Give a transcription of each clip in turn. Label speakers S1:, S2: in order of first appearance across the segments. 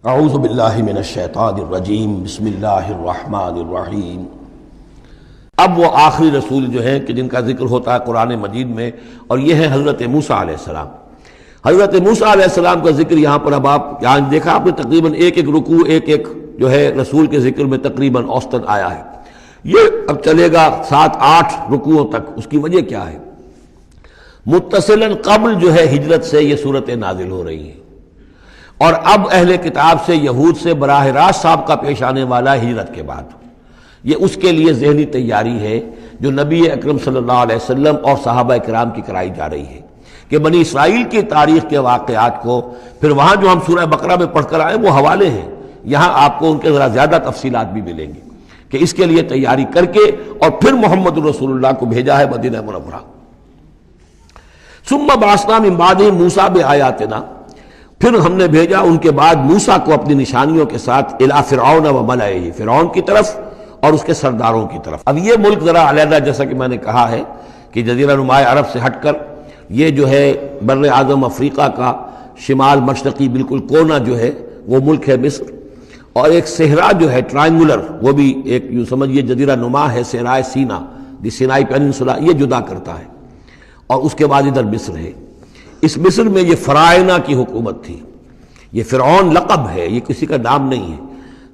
S1: اعوذ باللہ من الشیطان الرجیم بسم اللہ الرحمن الرحیم۔ اب وہ آخری رسول جو ہیں کہ جن کا ذکر ہوتا ہے قرآن مجید میں، اور یہ ہے حضرت موسیٰ علیہ السلام۔ حضرت موسیٰ علیہ السلام کا ذکر یہاں پر اب آپ یہاں دیکھا آپ نے تقریباً ایک رکوع ایک جو ہے رسول کے ذکر میں تقریباً اوسطاً آیا ہے۔ یہ اب چلے گا 7-8 رکوعوں تک۔ اس کی وجہ کیا ہے؟ متصلاً قبل جو ہے ہجرت سے یہ صورتیں نازل ہو رہی ہیں، اور اب اہل کتاب سے یہود سے براہ راست سابقہ پیش آنے والا ہجرت کے بعد۔ یہ اس کے لیے ذہنی تیاری ہے جو نبی اکرم صلی اللہ علیہ وسلم اور صحابہ کرام کی کرائی جا رہی ہے، کہ بنی اسرائیل کی تاریخ کے واقعات کو پھر وہاں جو ہم سورہ بقرہ میں پڑھ کر آئے وہ حوالے ہیں، یہاں آپ کو ان کے ذرا زیادہ تفصیلات بھی ملیں گی، کہ اس کے لیے تیاری کر کے اور پھر محمد رسول اللہ کو بھیجا ہے مدینہ منورہ۔ ثم بعثنا من بعدهم موسیٰ بآیاتنا، پھر ہم نے بھیجا ان کے بعد موسیٰ کو اپنی نشانیوں کے ساتھ الی فرعون و ملئہ، فرعون کی طرف اور اس کے سرداروں کی طرف۔ اب یہ ملک ذرا علیحدہ، جیسا کہ میں نے کہا ہے کہ جزیرہ نما عرب سے ہٹ کر یہ جو ہے بر اعظم افریقہ کا شمال مشرقی بالکل کونا جو ہے وہ ملک ہے مصر، اور ایک صحرا جو ہے ٹرائنگولر، وہ بھی ایک یوں سمجھیے جزیرہ نما ہے، صحرائے سینا، دی سینائی پیننسولا، یہ جدا کرتا ہے، اور اس کے بعد ادھر مصر ہے۔ اس مصر میں یہ فرائنہ کی حکومت تھی۔ یہ فرعون لقب ہے، یہ کسی کا نام نہیں ہے،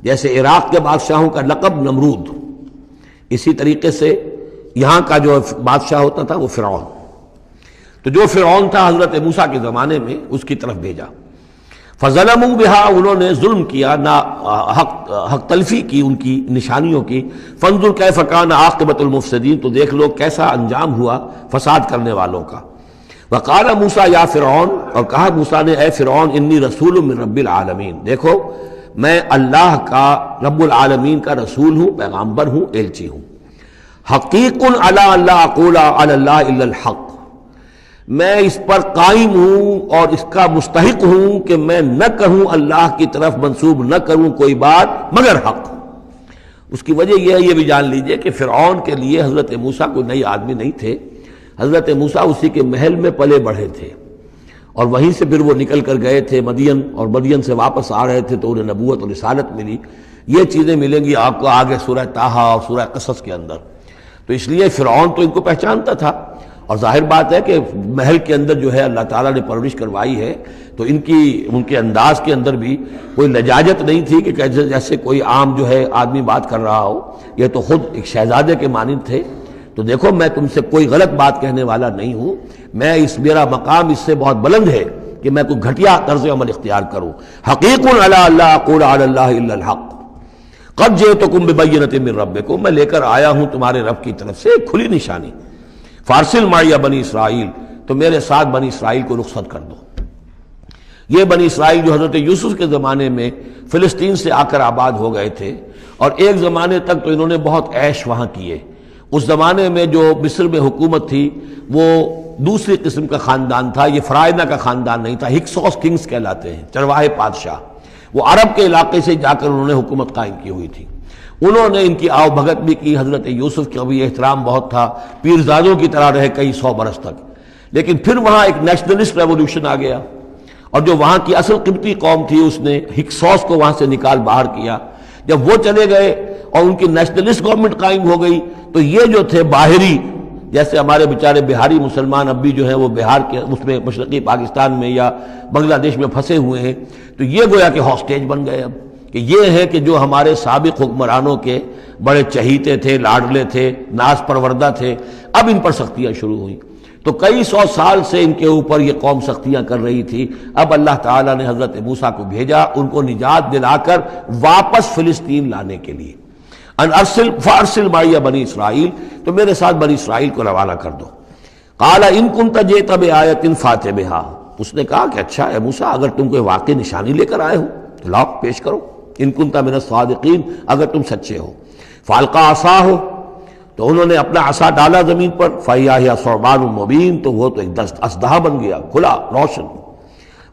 S1: جیسے عراق کے بادشاہوں کا لقب نمرود، اسی طریقے سے یہاں کا جو بادشاہ ہوتا تھا وہ فرعون۔ تو جو فرعون تھا حضرت موسیٰ کے زمانے میں اس کی طرف بھیجا۔ فظلموا بہا، انہوں نے ظلم کیا، حق تلفی کی ان کی نشانیوں کی۔ فانظر کیف کان عاقبۃ المفسدین، تو دیکھ لو کیسا انجام ہوا فساد کرنے والوں کا۔ وقال موسیٰ یا فرعون، اور کہا موسیٰ نے اے فرعون انی رسول من رب العالمین، دیکھو میں اللہ کا رب العالمین کا رسول ہوں، پیغامبر ہوں، ایلچی ہوں۔ حقیق علی اللہ اقول علی اللہ الا الحق، میں اس پر قائم ہوں اور اس کا مستحق ہوں کہ میں نہ کہوں اللہ کی طرف منسوب نہ کروں کوئی بات مگر حق۔ اس کی وجہ یہ ہے، یہ بھی جان لیجئے کہ فرعون کے لیے حضرت موسیٰ کوئی نئی آدمی نہیں تھے۔ حضرت موسیٰ اسی کے محل میں پلے بڑھے تھے، اور وہیں سے پھر وہ نکل کر گئے تھے مدین، اور مدین سے واپس آ رہے تھے تو انہیں نبوت اور رسالت ملی۔ یہ چیزیں ملیں گی آپ کو آگے سورہ طٰہٰ اور سورہ قصص کے اندر۔ تو اس لیے فرعون تو ان کو پہچانتا تھا، اور ظاہر بات ہے کہ محل کے اندر جو ہے اللہ تعالیٰ نے پرورش کروائی ہے، تو ان کے انداز کے اندر بھی کوئی لجاجت نہیں تھی کہ جیسے کوئی عام جو ہے آدمی بات کر رہا ہو، یہ تو خود ایک شہزادے کے مانند تھے۔ تو دیکھو میں تم سے کوئی غلط بات کہنے والا نہیں ہوں، میرا مقام اس سے بہت بلند ہے کہ میں کوئی گھٹیا طرز عمل اختیار کروں۔ حقیق علی اللہ اقول علی اللہ الا الحق قد جئتکم ببینۃ من ربکم، میں لے کر آیا ہوں تمہارے رب کی طرف سے ایک کھلی نشانی۔ فارسل معی بنی اسرائیل، تو میرے ساتھ بنی اسرائیل کو رخصت کر دو۔ یہ بنی اسرائیل جو حضرت یوسف کے زمانے میں فلسطین سے آ کر آباد ہو گئے تھے، اور ایک زمانے تک تو انہوں نے بہت عیش وہاں کیے۔ اس زمانے میں جو مصر میں حکومت تھی وہ دوسری قسم کا خاندان تھا، یہ فرائنہ کا خاندان نہیں تھا، ہکسوس کنگز کہلاتے ہیں، چرواہے بادشاہ۔ وہ عرب کے علاقے سے جا کر انہوں نے حکومت قائم کی ہوئی تھی۔ انہوں نے ان کی آؤ بھگت بھی کی، حضرت یوسف کا بھی احترام بہت تھا، پیرزادوں کی طرح رہے کئی 100 برس تک۔ لیکن پھر وہاں ایک نیشنلسٹ ریولوشن آ گیا، اور جو وہاں کی اصل قبطی قوم تھی اس نے ہکسوس کو وہاں سے نکال باہر کیا۔ جب وہ چلے گئے اور ان کی نیشنلسٹ گورنمنٹ قائم ہو گئی، تو یہ جو تھے باہری، جیسے ہمارے بیچارے بہاری مسلمان اب بھی جو ہیں وہ بہار کے اس میں مشرقی پاکستان میں یا بنگلہ دیش میں پھنسے ہوئے ہیں، تو یہ گویا کہ ہاسٹیج بن گئے اب، کہ یہ ہے کہ جو ہمارے سابق حکمرانوں کے بڑے چہیتے تھے، لاڈلے تھے، ناز پروردہ تھے، اب ان پر سختیاں شروع ہوئیں۔ تو کئی 100 سال سے ان کے اوپر یہ قوم سختیاں کر رہی تھی۔ اب اللہ تعالیٰ نے حضرت موسیٰ کو بھیجا ان کو نجات دلا کر واپس فلسطین لانے کے لیے۔ ان ارسل فارسل معی بنی اسرائیل، تو میرے ساتھ بنی اسرائیل کو روانہ کر دو۔ قال ان کنت جئت بآیۃ فات بہا، اس نے کہا کہ اچھا اے موسیٰ اگر تم کوئی واقعی نشانی لے کر آئے ہو تو لاؤ پیش کرو، ان کنت من الصادقین، اگر تم سچے ہو۔ فالقى عصاہ، تو انہوں نے اپنا عصا ڈالا زمین پر، فاذا ہی ثعبان مبین، تو وہ تو ایک اسدحہ بن گیا، کھلا روشن۔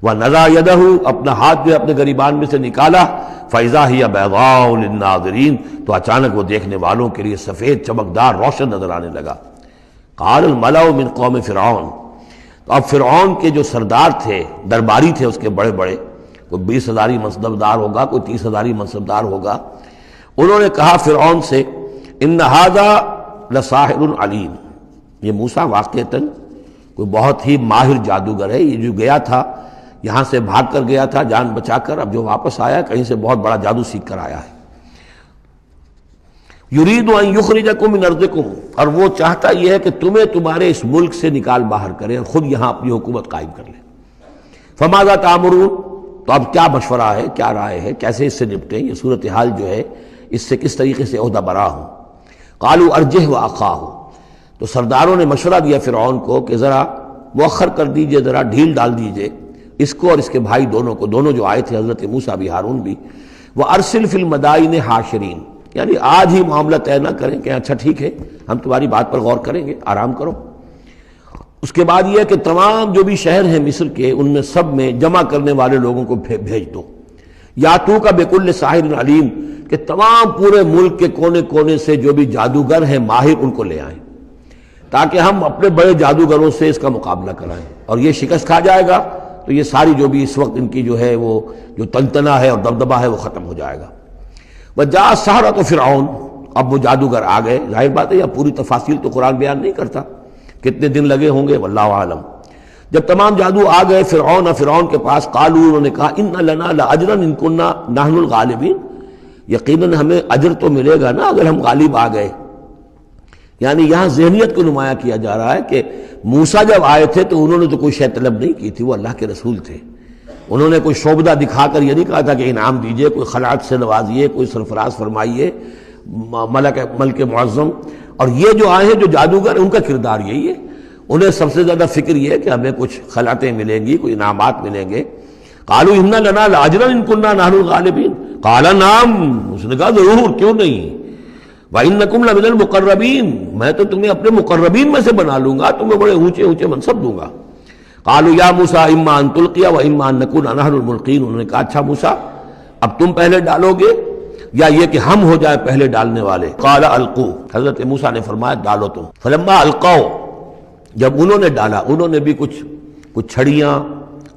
S1: وَنَزَعَ يَدَهُ، اپنا ہاتھ جو اپنے گریبان میں سے نکالا، فَإِذَا هِيَ بَيْضَاءُ لِلنَّاظِرِينَ، تو اچانک وہ دیکھنے والوں کے لیے سفید چمکدار روشن نظر آنے لگا۔ قال الملأ من قوم فرعون، تو اب فرعون کے جو سردار تھے، درباری تھے اس کے بڑے بڑے، کوئی 20,000 منصبدار ہوگا، کوئی 30,000 منصبدار ہوگا۔ انہوں نے کہا فرعون سے ان ھذا لساحر علیم، یہ موسیٰ واقعتاً کوئی بہت ہی ماہر جادوگر ہے، یہ جو گیا تھا یہاں سے بھاگ کر گیا تھا جان بچا کر، اب جو واپس آیا کہیں سے بہت بڑا جادو سیکھ کر آیا ہے۔ یرید ان یخرجکم من ارضکم، اور وہ چاہتا یہ ہے کہ تمہیں تمہارے اس ملک سے نکال باہر کرے اور خود یہاں اپنی حکومت قائم کر لے۔ فماذا تأمرون، تو اب کیا مشورہ ہے، کیا رائے ہے، کیسے اس سے نپٹیں، یہ صورتحال جو ہے اس سے کس طریقے سے عہدہ برا ہوں۔ قالوا ارجہ واخاہ، تو سرداروں نے مشورہ دیا فرعون کو کہ ذرا مؤخر کر دیجئے، ذرا ڈھیل ڈال دیجئے اس کو اور اس کے بھائی دونوں کو، دونوں جو آئے تھے حضرت موسیٰ بھی ہارون بھی۔ وَأَرْسِلْ فِي الْمَدَائِنِ حاشرین، یعنی آج ہی معاملہ طے نہ کریں کہ اچھا ٹھیک ہے ہم تمہاری بات پر غور کریں گے، آرام کرو۔ اس کے بعد یہ کہ تمام جو بھی شہر ہیں مصر کے ان میں سب میں جمع کرنے والے لوگوں کو بھیج دو، یاتوک بکل ساحر علیم، کہ تمام پورے ملک کے کونے کونے سے جو بھی جادوگر ہیں ماہر ان کو لے آئیں تاکہ ہم اپنے بڑے جادوگروں سے اس کا مقابلہ کرائیں، اور یہ شکست کھا جائے گا تو یہ ساری جو بھی اس وقت ان کی جو ہے وہ جو تنتنا ہے اور دبدبہ ہے وہ ختم ہو جائے گا۔ وجاء السحرۃ فرعون، اب وہ جادوگر آ گئے، ظاہر بات ہے یہ پوری تفاصیل تو قرآن بیان نہیں کرتا کتنے دن لگے ہوں گے واللہ عالم۔ جب تمام جادو آ گئے فرعون کے پاس، قالوا، انہوں نے کہا ان لنا لاجرا ان کنا نحن الغالبین، یقیناً ہمیں اجر تو ملے گا نا اگر ہم غالب آ گئے۔ یعنی یہاں ذہنیت کو نمایاں کیا جا رہا ہے کہ موسیٰ جب آئے تھے تو انہوں نے تو کوئی شے طلب نہیں کی تھی، وہ اللہ کے رسول تھے، انہوں نے کوئی شعبدہ دکھا کر یہ نہیں کہا تھا کہ انعام دیجئے، کوئی خلعت سے نوازیے، کوئی سرفراز فرمائیے، ملک معظم۔ اور یہ جو آئے ہیں جو جادوگر ان کا کردار یہی ہے، انہیں سب سے زیادہ فکر یہ ہے کہ ہمیں کچھ خلعتیں ملیں گی، کوئی انعامات ملیں گے۔ قالوا ان لنا لاجرا ان كنا نحن الغالبین، قال نعم، اس نے کہا ضرور، کیوں نہیں، وَإِنَّكُمْ لَمِنَ الْمُقَرَّبِينَ، میں تو تمہیں اپنے مقربین میں سے بنا لوں گا، تمہیں بڑے اونچے اونچے منصب دوں گا۔ قالوا یا موسیٰ اما ان تلقی واما ان نکون نحن الملقین، انہوں نے کہا اچھا موسیٰ اب تم پہلے ڈالو گے یا یہ کہ ہم ہو جائے پہلے ڈالنے والے۔ قال القوا، حضرت موسیٰ نے فرمایا ڈالو تم۔ فلما القوا، جب انہوں نے ڈالا، انہوں نے بھی کچھ چھڑیاں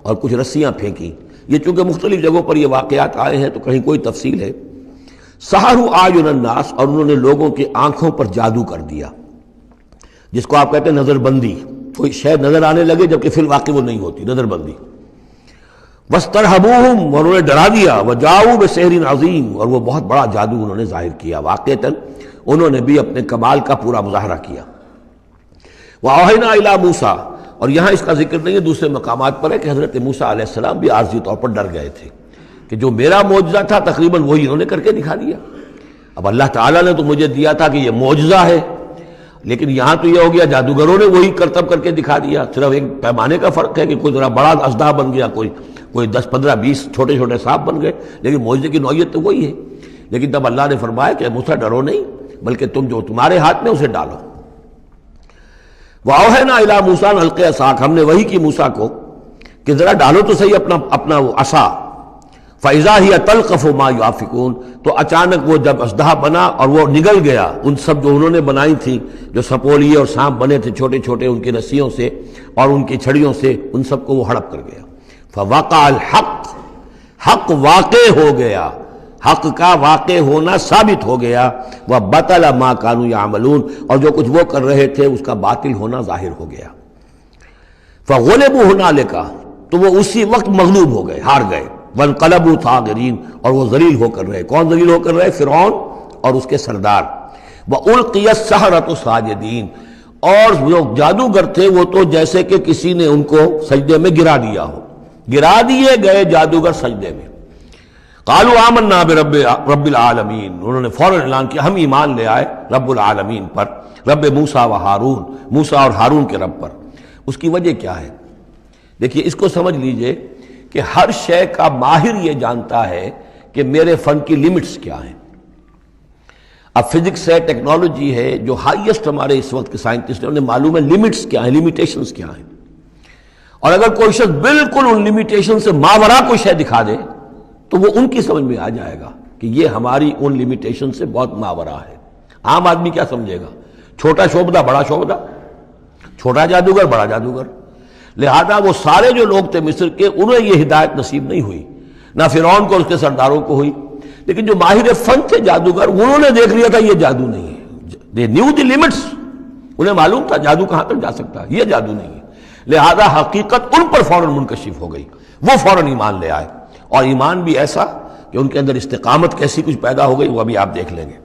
S1: اور کچھ رسیاں پھینکی، یہ چونکہ مختلف جگہوں پر یہ واقعات آئے ہیں تو کہیں کوئی تفصیل ہے۔ سحروا اعین الناس، اور انہوں نے لوگوں کی آنکھوں پر جادو کر دیا، جس کو آپ کہتے ہیں نظر بندی، کوئی شے نظر آنے لگے جبکہ فی الواقع وہ نہیں ہوتی، نظر بندی۔ واسترہبوہم، اور انہوں نے ڈرا دیا، وجاؤوا بسحر عظیم، اور وہ بہت بڑا جادو انہوں نے ظاہر کیا، واقعتاً انہوں نے بھی اپنے کمال کا پورا مظاہرہ کیا۔ وَأَوْحَيْنَا إِلَىٰ مُوسَىٰ، اور یہاں اس کا ذکر نہیں ہے، دوسرے مقامات پر ہے کہ حضرت موسیٰ علیہ السلام بھی عارضی طور پر ڈر گئے تھے کہ جو میرا معجزہ تھا تقریباً وہی انہوں نے کر کے دکھا دیا۔ اب اللہ تعالیٰ نے تو مجھے دیا تھا کہ یہ معجزہ ہے، لیکن یہاں تو یہ ہو گیا جادوگروں نے وہی کرتب کر کے دکھا دیا، صرف ایک پیمانے کا فرق ہے کہ کوئی ذرا بڑا اژدہا بن گیا، کوئی 10 15 20 چھوٹے چھوٹے سانپ بن گئے، لیکن معجزے کی نوعیت تو وہی ہے۔ لیکن تب اللہ نے فرمایا کہ موسیٰ ڈرو نہیں، بلکہ تم جو تمہارے ہاتھ میں اسے ڈالو۔ وَأَوْحَيْنَا إِلَىٰ مُوسَىٰ أَنْ أَلْقِ عَصَاكَ، ہم نے وہی کی موسیٰ کو کہ ذرا ڈالو تو صحیح اپنا وہ عصا۔ فَإِذَا هِيَ تَلْقَفُ مَا يَأْفِكُونَ، تو اچانک وہ جب اژدہا بنا اور وہ نگل گیا ان سب جو انہوں نے بنائی تھی، جو سپولیے اور سانپ بنے تھے چھوٹے چھوٹے ان کی رسیوں سے اور ان کی چھڑیوں سے، ان سب کو وہ ہڑپ کر گیا۔ فَوَقَعَ الْحَقُّ، حق واقع ہو گیا، حق کا واقع ہونا ثابت ہو گیا۔ وَبَطَلَ مَا كَانُوا يَعْمَلُونَ، اور جو کچھ وہ کر رہے تھے اس کا باطل ہونا ظاہر ہو گیا۔ فَغُلِبُوا هُنَالِكَ، تو وہ اسی وقت مغلوب ہو گئے، ہار گئے۔ وَانقَلَبُوا صَاغِرِينَ، اور وہ ذلیل ہو کر رہے۔ کون ذلیل ہو کر رہے؟ فرعون اور اس کے سردار۔ وَأُلْقِيَ السَّحَرَةُ سَاجِدِينَ، اور جو جادوگر تھے وہ تو جیسے کہ کسی نے ان کو سجدے میں گرا دیا ہو، گرا دیے گئے جادوگر سجدے میں۔ قالوا آمنا برب العالمین، انہوں نے فوراً اعلان کیا ہم ایمان لے آئے رب العالمین پر، رب موسیٰ و ہارون، موسیٰ اور ہارون کے رب پر۔ اس کی وجہ کیا ہے؟ دیکھیے اس کو سمجھ لیجئے کہ ہر شے کا ماہر یہ جانتا ہے کہ میرے فن کی لیمٹس کیا ہیں۔ اب فزکس ہے، ٹیکنالوجی ہے، جو ہائیسٹ ہمارے اس وقت کے سائنٹسٹ ہیں انہیں معلوم ہے لیمٹس کیا ہیں، لیمیٹیشنز کیا ہیں، اور اگر کوئی شخص بالکل ان لیمیٹیشن سے ماورا کوئی شے دکھا دے تو وہ ان کی سمجھ میں آ جائے گا کہ یہ ہماری ان لیمیٹیشن سے بہت ماورا ہے۔ عام آدمی کیا سمجھے گا؟ چھوٹا شعبدہ بڑا شعبدہ، چھوٹا جادوگر بڑا جادوگر۔ لہذا وہ سارے جو لوگ تھے مصر کے، انہیں یہ ہدایت نصیب نہیں ہوئی نہ فرعون کو اور اس کے سرداروں کو ہوئی. لیکن جو ماہر فن تھے جادوگر، انہوں نے دیکھ لیا تھا یہ جادو نہیں ہے. دے نیو دی لیمٹس، انہیں معلوم تھا جادو کہاں تک جا سکتا ہے، یہ جادو نہیں ہے. لہذا حقیقت ان پر فوراً منکشف ہو گئی، وہ فوراً ایمان لے آئے، اور ایمان بھی ایسا کہ ان کے اندر استقامت کیسی کچھ پیدا ہو گئی وہ ابھی آپ دیکھ لیں گے.